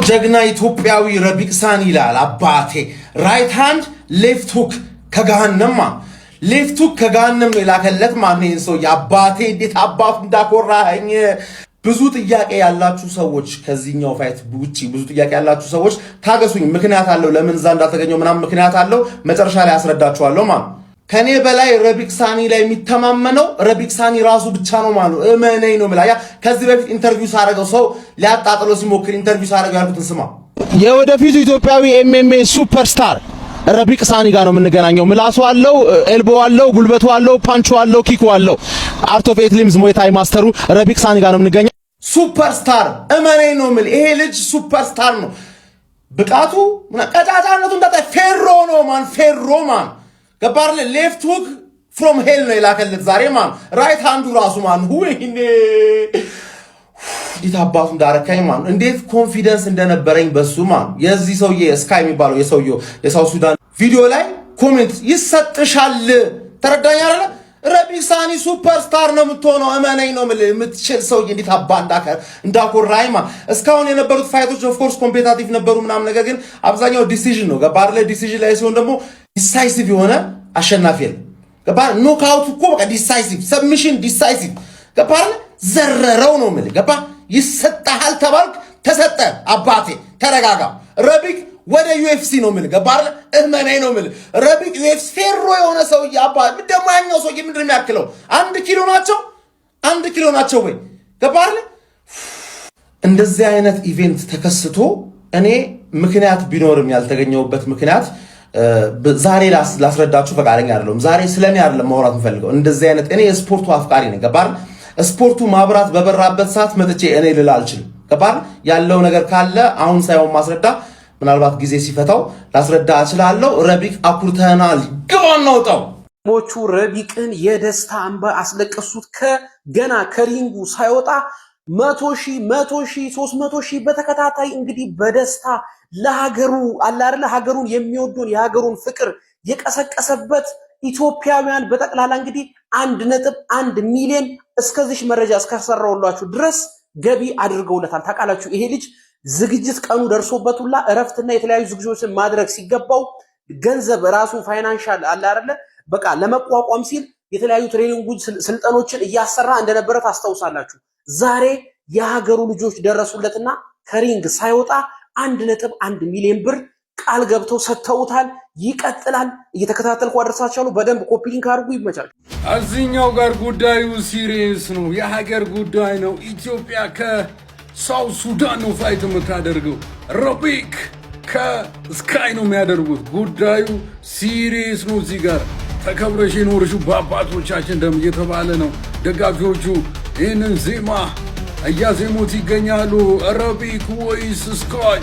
ጀግና ኢትዮጵያዊ ረቢቅ ሳኒ ይላል አባቴ። ራይት ሃንድ ሌፍት ሁክ ከገሃነም ሌፍት ሁክ ከገሃነም ነው የላከለት ማን ሰው የአባቴ እንዴት አባቱ እንዳኮራኝ። ብዙ ጥያቄ ያላችሁ ሰዎች ከዚህኛው ፋይት ውጪ ብዙ ጥያቄ ያላችሁ ሰዎች ታገሱኝ። ምክንያት አለው ለምን እዛ እንዳልተገኘው ምናምን ምክንያት አለው። መጨረሻ ላይ አስረዳችኋለሁ ማለት ከኔ በላይ ረቢቅ ሳኒ ላይ የሚተማመነው ረቢቅ ሳኒ ራሱ ብቻ ነው ማለት እመነኝ ነው ማለት። ከዚህ በፊት ኢንተርቪው ሳደርገው ሰው ሊያጣጥለው ሲሞክር ኢንተርቪው ሳደርገው ያልኩትን ስማ። የወደፊቱ ኢትዮጵያዊ ኤምኤምኤ ሱፐርስታር ረቢቅ ሳኒ ጋር ነው የምንገናኘው። ምላሱ አለው፣ ኤልቦ አለው፣ ጉልበቱ አለው፣ ፓንቹ አለው፣ ኪኩ አለው። አርት ኦፍ ኤትሊምስ ሞይታይ ማስተሩ ረቢቅ ሳኒ ጋር ነው የምንገናኘው። ሱፐርስታር እመነኝ ነው የምልህ። ይሄ ልጅ ሱፐርስታር ነው። ብቃቱ ቀጫጫነቱ እንዳታ ፌሮ ነው ማን ፌሮ ማን ገባርለ ሌፍት ሁክ ፍሮም ሄል ነው የላከለት ዛሬ ማን ራይት ሃንዱ ራሱ ማን ወይኔ ዲታ አባቱ እንዳረካኝ ማን እንዴት ኮንፊደንስ እንደነበረኝ በሱ ማን የዚህ ሰውዬ ስካይ የሚባለው የሳውት ሱዳን ቪዲዮ ላይ ኮሜንት ይሰጥሻል። ተረዳኝ አይደለ? ረቢቅ ሳኒ ሱፐርስታር ነው የምትሆነው እመነኝ ነው የምትችል ሰውዬ እንዴት አባ እንዳኮራኝ ማን። እስካሁን የነበሩት ፋይቶች ኦፍ ኮርስ ኮምፒቲቲቭ ነበሩ ምናምን፣ ነገር ግን አብዛኛው ዲሲዥን ነው ገባርለ። ዲሲዥን ላይ ሲሆን ደግሞ ዲሳይሲቭ የሆነ አሸናፊ ነው ገባር። ኖክአውት እኮ በቃ ዲሳይሲቭ ሰብሚሽን ዲሳይሲቭ ገባር። ዘረረው ነው የምልህ ገባ። ይሰጣል ተባልክ ተሰጠ አባቴ ተረጋጋ። ረቢቅ ወደ ዩኤፍሲ ነው የምልህ ገባር። እመነኝ ነው የምልህ ረቢቅ ዩኤፍሲ ፌሮ የሆነ ሰውዬ አባ ደግሞ ያኛው ሰውዬ ምንድን ነው የሚያክለው? 1 ኪሎ ናቸው ወይ ገባር። እንደዚህ አይነት ኢቬንት ተከስቶ እኔ ምክንያት ቢኖርም ያልተገኘውበት ምክንያት ዛሬ ላስረዳችሁ ፈቃደኛ አይደለም። ዛሬ ስለኔ አይደለም ማውራት የምፈልገው። እንደዚህ አይነት እኔ የስፖርቱ አፍቃሪ ነኝ ገባር። ስፖርቱ ማብራት በበራበት ሰዓት መጥቼ እኔ ልል አልችልም ገባር። ያለው ነገር ካለ አሁን ሳይሆን ማስረዳ ምናልባት ጊዜ ሲፈታው ላስረዳ እችላለሁ። ረቢቅ አኩርተናል ግባና ወጣው ሞቹ ረቢቅን የደስታ እንባ አስለቀሱት። ከገና ከሪንጉ ሳይወጣ 100,000 300,000 በተከታታይ እንግዲህ በደስታ ለሀገሩ አለ አይደለ ሀገሩን የሚወዱን የሀገሩን ፍቅር የቀሰቀሰበት ኢትዮጵያውያን በጠቅላላ እንግዲህ 1.1 ሚሊዮን እስከዚህ መረጃ እስከሰራውላችሁ ድረስ ገቢ አድርገውለታል። ታውቃላችሁ ይሄ ልጅ ዝግጅት ቀኑ ደርሶበት ሁላ እረፍትና የተለያዩ ዝግጅቶችን ማድረግ ሲገባው ገንዘብ ራሱ ፋይናንሻል አለ አይደለ በቃ ለመቋቋም ሲል የተለያዩ ትሬኒንግ ስልጠኖችን እያሰራ እንደነበረ ታስታውሳላችሁ። ዛሬ የሀገሩ ልጆች ደረሱለትና ከሪንግ ሳይወጣ 1.1 ሚሊዮን ብር ቃል ገብተው ሰጥተውታል። ይቀጥላል። እየተከታተልኩ አድርሳችኋለሁ። በደንብ ኮፒ ሊንክ አድርጉ። ይመቻል። እዚህኛው ጋር ጉዳዩ ሲሪየስ ነው፣ የሀገር ጉዳይ ነው። ኢትዮጵያ ከሳውት ሱዳን ነው ፋይት የምታደርገው። ረቢቅ ከስካይ ነው የሚያደርጉት። ጉዳዩ ሲሪየስ ነው። እዚህ ጋር ተከብረሽ የኖርሽው በአባቶቻችን ደም እየተባለ ነው። ደጋፊዎቹ ይህንን ዜማ እያዜሙት ይገኛሉ። ረቢቅ ወይስ ስካይ?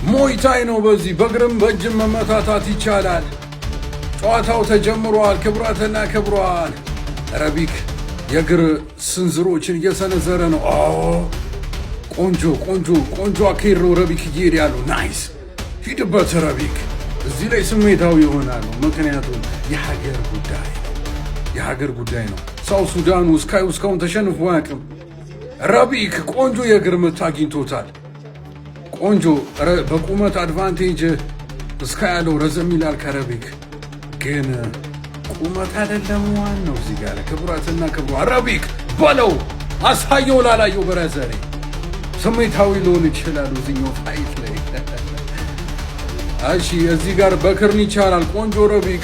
ሞይታይ ነው። በዚህ በእግርም በእጅም መመታታት ይቻላል። ጨዋታው ተጀምሯል። ክብራትና ክብሯን ረቢቅ የእግር ስንዝሮችን እየሰነዘረ ነው። ቆንጆ አኬሮ ረቢቅ እየሄደ ያለው ናይስ። ሂድበት ረቢቅ። እዚህ ላይ ስሜታዊ ይሆናሉ። ምክንያቱም የሀገር ጉዳይ ነው። ሳውት ሱዳኑ ስካይ እስካሁን ተሸንፎ አያውቅም። ረቢቅ ቆንጆ የእግር ምት አግኝቶታል። ቆንጆ በቁመት አድቫንቴጅ ስካይ ያለው ረዘም ይላል ከረቢቅ ግን ቁመት አይደለም ዋናው እዚህ ጋር። ክብራትና ክብሯ ረቢቅ በለው አሳየው ላላየው በረዘሬ ስሜታዊ ሊሆን ይችላል እዚህኛው ፋይት ላይ። እሺ እዚህ ጋር በክርን ይቻላል። ቆንጆ ረቢቅ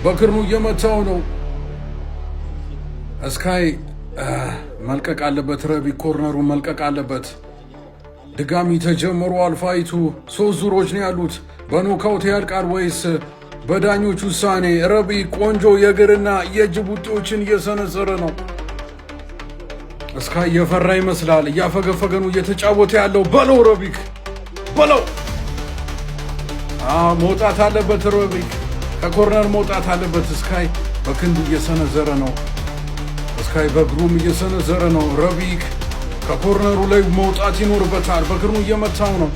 በክርኑ እየመታው ነው። ስካይ መልቀቅ አለበት። ረቢቅ ኮርነሩን መልቀቅ አለበት። ድጋሚ ተጀምሯል ፋይቱ። 3 ዙሮች ነው ያሉት። በኖካውት ያልቃል ወይስ በዳኞች ውሳኔ? ረቢቅ ቆንጆ የእግርና የእጅ ቡጢዎችን እየሰነዘረ ነው። ስካይ እየፈራ ይመስላል። እያፈገፈገ ነው እየተጫወተ ያለው። በለው ረቢቅ በለው። መውጣት አለበት ረቢቅ ከኮርነር መውጣት አለበት። ስካይ በክንዱ እየሰነዘረ ነው። ስካይ በእግሩም እየሰነዘረ ነው። ረቢቅ ከኮርነሩ ላይ መውጣት ይኖርበታል። በክርኑ እየመታው ነው።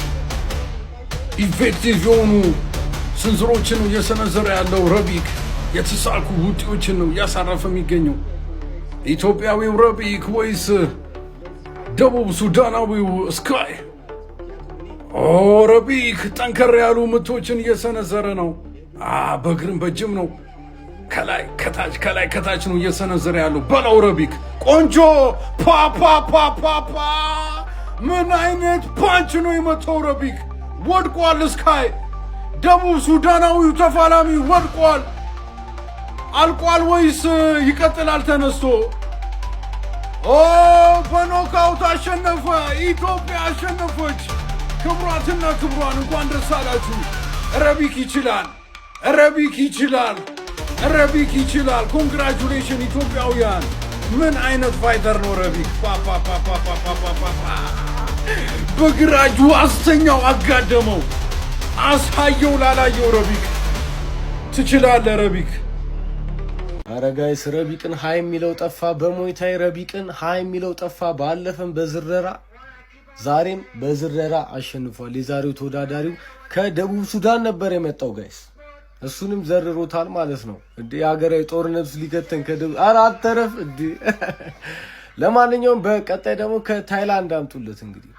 ኢፌክቲቭ የሆኑ ስንዝሮችን ነው እየሰነዘረ ያለው ረቢቅ። የተሳኩ ውጤዎችን ነው እያሳረፈ የሚገኘው። ኢትዮጵያዊው ረቢቅ ወይስ ደቡብ ሱዳናዊው ስካይ? ረቢክ ጠንከር ያሉ ምቶችን እየሰነዘረ ነው። በእግርም በእጅም ነው። ከላይ ከታች ነው እየሰነዘረ ያለው። በለው ረቢክ ቆንጆ ፓፓፓፓፓ ምን አይነት ፓንች ነው የመታው ረቢክ። ወድቋል። ስካይ ደቡብ ሱዳናዊው ተፋላሚ ወድቋል። አልቋል ወይስ ይቀጥላል ተነስቶ? በኖካውት አሸነፈ። ኢትዮጵያ አሸነፈች። ክብሯትና ክብሯን እንኳን ደስ አላችሁ። ረቢክ ይችላል። ኮንግራቹሌሽን ኢትዮጵያውያን። ምን አይነት ፋይተር ነው ረቢክ። በግራጁ አስተኛው፣ አጋደመው፣ አሳየው ላላየው። ረቢክ ትችላለህ ረቢክ። አረ ጋይስ ረቢቅን ሃይ የሚለው ጠፋ። በሞይታይ ረቢቅን ሃይ የሚለው ጠፋ። ባለፈም በዝረራ ዛሬም በዝረራ አሸንፏል። የዛሬው ተወዳዳሪው ከደቡብ ሱዳን ነበር የመጣው ጋይስ። እሱንም ዘርሮታል ማለት ነው። እንዴ ሀገራዊ ጦርነት ውስጥ ሊከተን ከደቡብ አራት ተረፍ እንዴ። ለማንኛውም በቀጣይ ደግሞ ከታይላንድ አምጡለት። እንግዲህ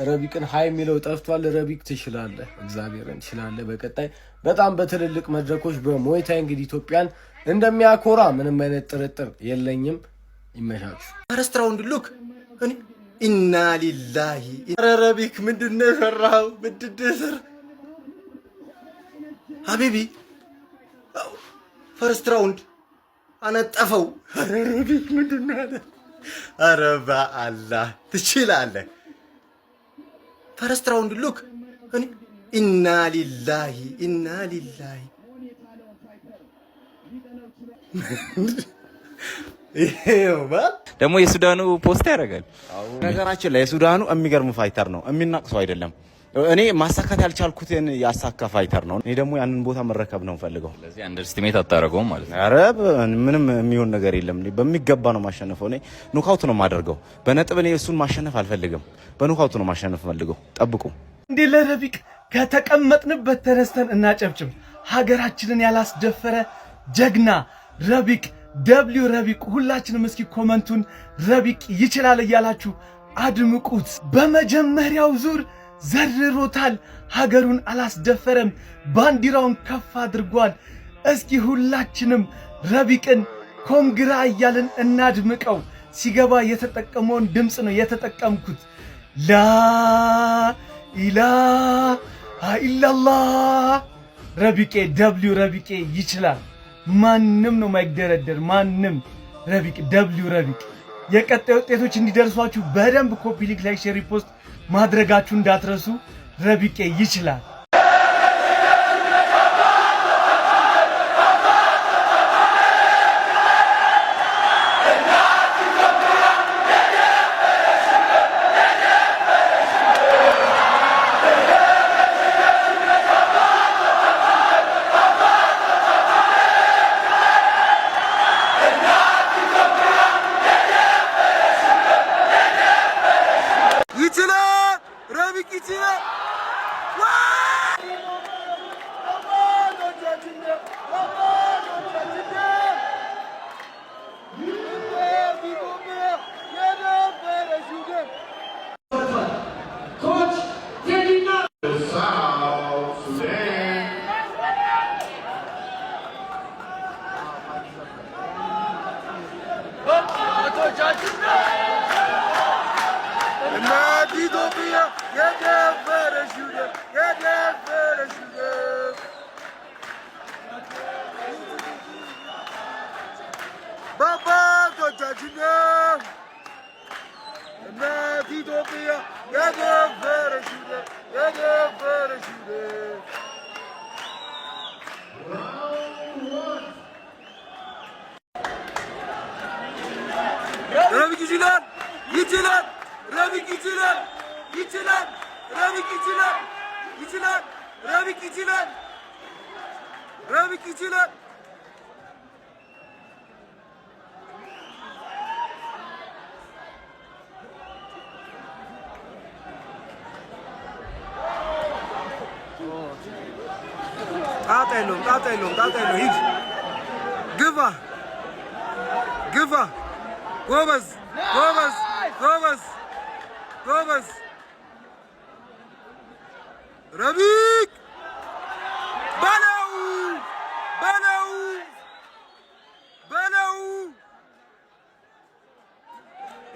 ረቢቅን ሃይ የሚለው ጠፍቷል። ረቢቅ ትችላለህ፣ እግዚአብሔርን ትችላለህ። በቀጣይ በጣም በትልልቅ መድረኮች በሞይታይ እንግዲህ ኢትዮጵያን እንደሚያኮራ ምንም አይነት ጥርጥር የለኝም። ይመሻችሁ። ፈርስት ራውንድ ሉክ ኢና ሊላሂ ረቢክ ምንድነው የሰራው? ምንድነው ሀቢቢ? ፈርስት ራውንድ አነጠፈው። ረቢክ ምንድነው አለ? ኧረ በአላህ ትችላለህ። ፈርስት ራውንድ ሉክ ኢና ሊላሂ ደግሞ የሱዳኑ ፖስት ያደርጋል። ነገራችን ላይ የሱዳኑ የሚገርም ፋይተር ነው፣ የሚናቅ ሰው አይደለም። እኔ ማሳካት ያልቻልኩትን ያሳካ ፋይተር ነው። እኔ ደግሞ ያንን ቦታ መረከብ ነው ፈልገው። ስለዚህ አንደርስቲሜት አታረገውም ማለት ነው። ኧረ ምንም የሚሆን ነገር የለም። በሚገባ ነው ማሸነፈው። እኔ ኖካውት ነው የማደርገው በነጥብ። እኔ እሱን ማሸነፍ አልፈልግም፣ በኖካውት ነው ማሸነፍ ፈልገው። ጠብቁ። እንዴ ለረቢቅ ከተቀመጥንበት ተነስተን እናጨብጭብ። ሀገራችንን ያላስደፈረ ጀግና ረቢቅ ደብሊው ረቢቅ። ሁላችንም እስኪ ኮመንቱን ረቢቅ ይችላል እያላችሁ አድምቁት። በመጀመሪያው ዙር ዘርሮታል። ሀገሩን አላስደፈረም፣ ባንዲራውን ከፍ አድርጓል። እስኪ ሁላችንም ረቢቅን ኮንግራ እያልን እናድምቀው። ሲገባ የተጠቀመውን ድምፅ ነው የተጠቀምኩት። ላ ኢላሃ ኢላላህ። ረቢቄ ደብሊው ረቢቄ ይችላል። ማንም ነው ማይደረደር፣ ማንም። ረቢቅ ደብሊው ረቢቅ። የቀጣይ ውጤቶች እንዲደርሷችሁ በደንብ ኮፒ ሊንክ፣ ላይክ፣ ሼር፣ ሪፖስት ማድረጋችሁ እንዳትረሱ። ረቢቄ ይችላል። ረቢቅ ይችላል፣ ይችላል። ረቢቅ ይችላል፣ ይችላል። ረቢቅ ይችላል፣ ይችላል። ረቢቅ ይችላል፣ ረቢቅ ይችላል። ጣጣ የለውም፣ ጣጣ የለውም፣ ጣጣ የለውም። ሂድ፣ ግባ፣ ግባ። ጎበዝ፣ ጎበዝ፣ ጎበዝ፣ ጎበዝ። ረቢቅ በለው በለው በለው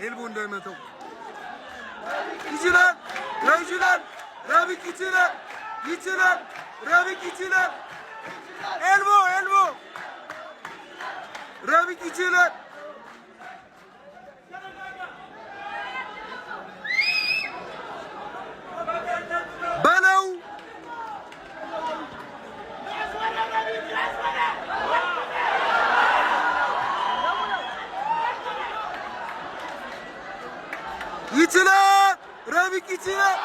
ኤልቦ እንዳይመታው ይችላል ይችላል ረቢቅ ይችላል ይችላል ረቢቅ ይችላል ኤልቦ ኤልቦ ረቢቅ ይችላል በለው ይችላል ረቢቅ ይችላል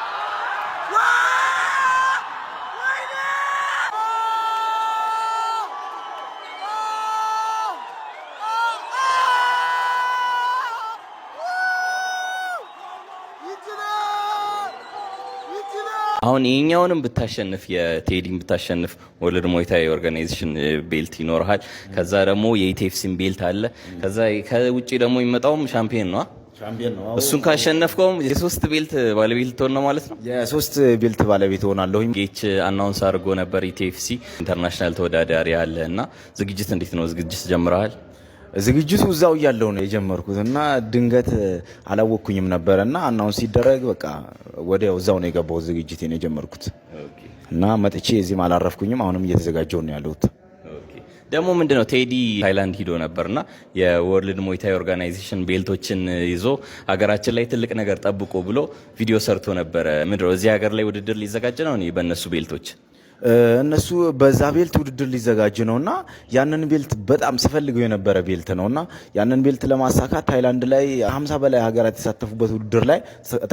አሁን ይሄኛውንም ብታሸንፍ የቴዲን ብታሸንፍ ወርልድ ሙዋይታይ ኦርጋናይዜሽን ቤልት ይኖርሃል። ከዛ ደግሞ የኢቲኤፍሲን ቤልት አለ። ከዛ ከውጪ ደግሞ የሚመጣውም ሻምፒዮን ነው። እሱን ካሸነፍከውም የሶስት ቤልት ባለቤት ልትሆን ነው ማለት ነው። የሶስት ቤልት ባለቤት ሆናለሁኝ። ጌች አናውንስ አድርጎ ነበር ኢቲኤፍሲ ኢንተርናሽናል ተወዳዳሪ አለ እና ዝግጅት እንዴት ነው? ዝግጅት ጀምረሃል? ዝግጅቱ እዛው እያለሁ ነው የጀመርኩት እና ድንገት አላወቅኩኝም ነበረ እና አናውንስ ሲደረግ በቃ ወዲያው እዛው ነው የገባሁት ዝግጅቴን የጀመርኩት እና መጥቼ እዚህም አላረፍኩኝም። አሁንም እየተዘጋጀሁ ነው ያለሁት። ደግሞ ምንድነው ቴዲ ታይላንድ ሂዶ ነበርና የወርልድ ሙዋይታይ ኦርጋናይዜሽን ቤልቶችን ይዞ ሀገራችን ላይ ትልቅ ነገር ጠብቆ ብሎ ቪዲዮ ሰርቶ ነበረ። ምንድነው እዚህ ሀገር ላይ ውድድር ሊዘጋጅ ነው በእነሱ ቤልቶች እነሱ በዛ ቤልት ውድድር ሊዘጋጅ ነውና ያንን ቤልት በጣም ስፈልገው የነበረ ቤልት ነውና ያንን ቤልት ለማሳካት ታይላንድ ላይ 50 በላይ ሀገራት የተሳተፉበት ውድድር ላይ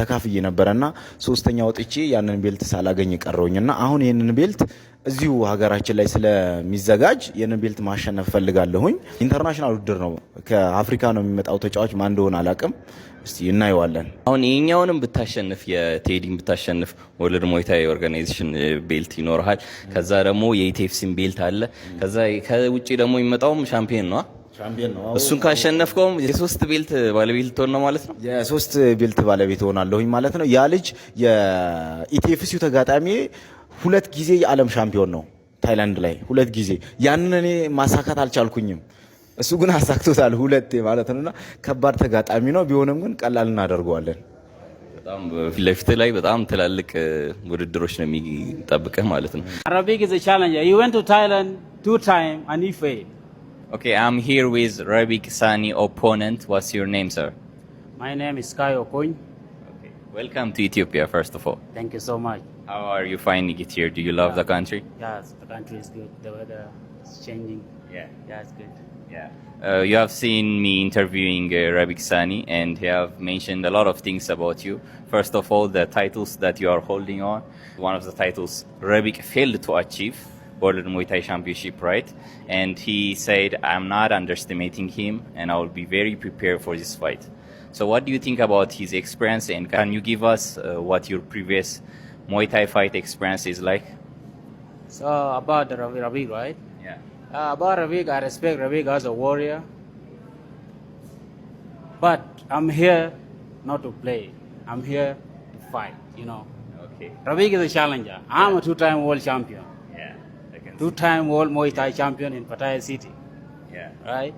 ተካፍዬ ነበርና ሶስተኛ ወጥቼ ያንን ቤልት ሳላገኝ ቀረውኝና አሁን ይሄንን ቤልት እዚሁ ሀገራችን ላይ ስለሚዘጋጅ ይሄንን ቤልት ማሸነፍ ፈልጋለሁኝ። ኢንተርናሽናል ውድድር ነው። ከአፍሪካ ነው የሚመጣው ተጫዋች ማን እንደሆነ አላቅም። እስቲ እናየዋለን። አሁን ይሄኛውንም ብታሸንፍ የቴዲን ብታሸንፍ ወርልድ ሙዋይታይ ኦርጋናይዜሽን ቤልት ይኖርሃል። ከዛ ደግሞ የኢቲኤፍሲን ቤልት አለ። ከዛ ከውጪ ደግሞ የሚመጣውም ሻምፒዮን ነው። እሱን ካሸነፍከውም የሶስት ቤልት ባለቤት ልትሆን ነው ማለት ነው። የሶስት ቤልት ባለቤት ሆናለሁኝ ማለት ነው። ያ ልጅ የኢቲኤፍሲው ተጋጣሚ 2 ጊዜ የዓለም ሻምፒዮን ነው ታይላንድ ላይ 2 ጊዜ። ያንን እኔ ማሳካት አልቻልኩኝም። እሱ ግን አሳክቶታል 2 ማለት ነውና ከባድ ተጋጣሚ ነው። ቢሆንም ግን ቀላል እናደርገዋለን። በጣም ፊት ለፊት ላይ በጣም ትላልቅ ውድድሮች ነው የሚጠብቅህ ማለት ነው። Rabiq is a challenger. He went to Thailand 2 times and he failed. Okay, I'm here with Rabiq Sani opponent. What's your name, sir? My name is Sky Okony. Okay. Welcome to Ethiopia, first of all. Thank you so much. How are you finding it here? Do you love the country? Yes, the country is good. The weather is changing. Yeah, it's good. Yeah. You have seen me interviewing Rabiq Sani, and he have mentioned a lot of things about you. First of all, the titles that you are holding on. One of the titles Rabiq failed to achieve, World Muay Thai Championship, right? And he said, I'm not underestimating him, and I will be very prepared for this fight. So what do you think about his experience, and can you give us what your previous Muay Thai fight experience is like? So about the Rabiq, right? Yeah. About Rabiq, I respect Rabiq as a warrior. But I'm here not to play. I'm here to fight, you know. Okay. Rabiq is a challenger. I'm a 2-time world champion. Yeah. I can see. 2-time world Muay Thai champion in Pattaya City. Yeah. Right?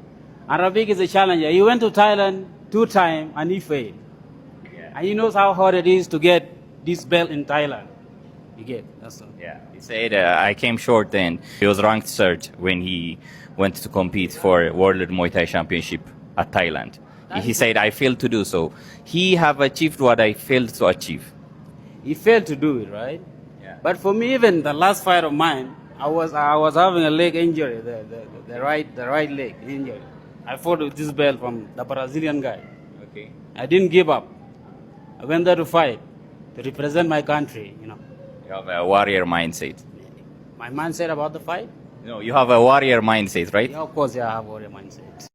And Rabiq is a challenger. He went to Thailand 2 times and he failed. Yeah. And he knows how hard it is to get this belt in Thailand. You get that's all. Yeah, he said I came short and he was ranked 3rd when he went to compete for World Muay Thai Championship at Thailand. He said I failed to do so. He have achieved what I failed to achieve. He failed to do it, right? Yeah. But for me, even the last fight of mine, I was having a leg injury, the right leg injury. I fought with this belt from the Brazilian guy. Okay. I didn't give up. I went there to fight, to represent my country, you know. You have a warrior mindset. My mindset about the fight? No, you have a warrior mindset, right? Yeah, of course, yeah, I have warrior mindset.